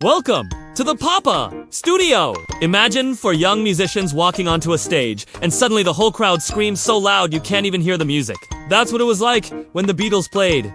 Welcome to the Papa Studio. Imagine for young musicians walking onto a stage and suddenly the whole crowd screams so loud you can't even hear the music. That's what it was like when the Beatles played.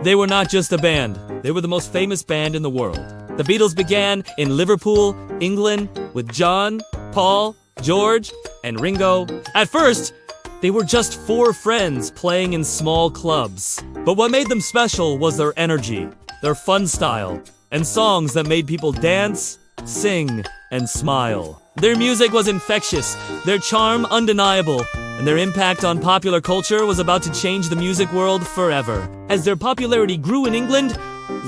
They were not just a band, they were the most famous band in the world. The Beatles began in Liverpool, England, with John, Paul, George, and Ringo. At first, they were just four friends playing in small clubs. But what made them special was their energy, their fun style, and songs that made people dance, sing, and smile. Their music was infectious, their charm undeniable, and their impact on popular culture was about to change the music world forever. As their popularity grew in England,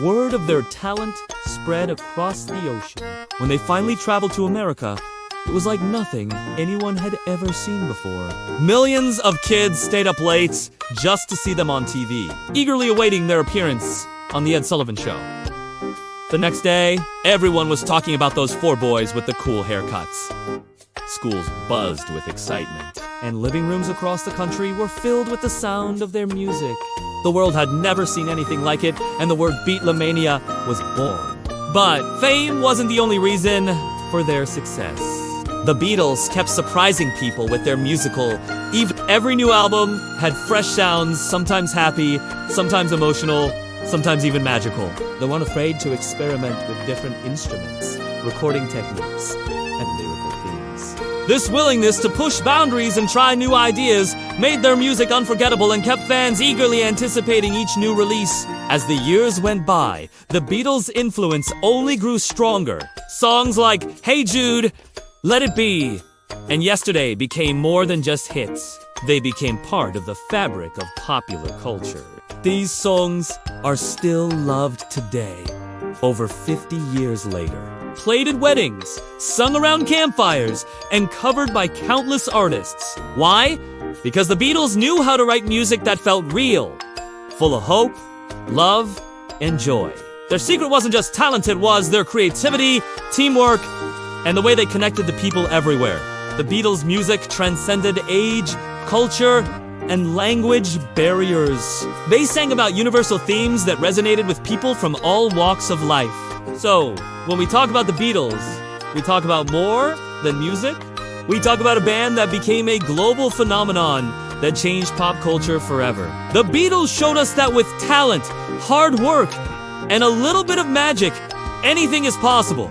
word of their talent spread across the ocean. When they finally traveled to America, it was like nothing anyone had ever seen before. Millions of kids stayed up late just to see them on TV, eagerly awaiting their appearance on The Ed Sullivan Show. The next day, everyone was talking about those four boys with the cool haircuts. Schools buzzed with excitement, and living rooms across the country were filled with the sound of their music. The world had never seen anything like it, and the word Beatlemania was born. But fame wasn't the only reason for their success. The Beatles kept surprising people with their musical. Every new album had fresh sounds, sometimes happy, sometimes emotional, sometimes even magical. They weren't afraid to experiment with different instruments, recording techniques, and lyrical themes. This willingness to push boundaries and try new ideas made their music unforgettable and kept fans eagerly anticipating each new release. As the years went by, the Beatles' influence only grew stronger. Songs like Hey Jude, Let It Be, and Yesterday became more than just hits. They became part of the fabric of popular culture. These songs are still loved today, over 50 years later. Played at weddings, sung around campfires, and covered by countless artists. Why? Because the Beatles knew how to write music that felt real, full of hope, love, and joy. Their secret wasn't just talent, it was their creativity, teamwork, and the way they connected to people everywhere. The Beatles' music transcended age, culture, and language barriers. They sang about universal themes that resonated with people from all walks of life. So, when we talk about the Beatles, we talk about more than music. We talk about a band that became a global phenomenon that changed pop culture forever. The Beatles showed us that with talent, hard work, and a little bit of magic, anything is possible.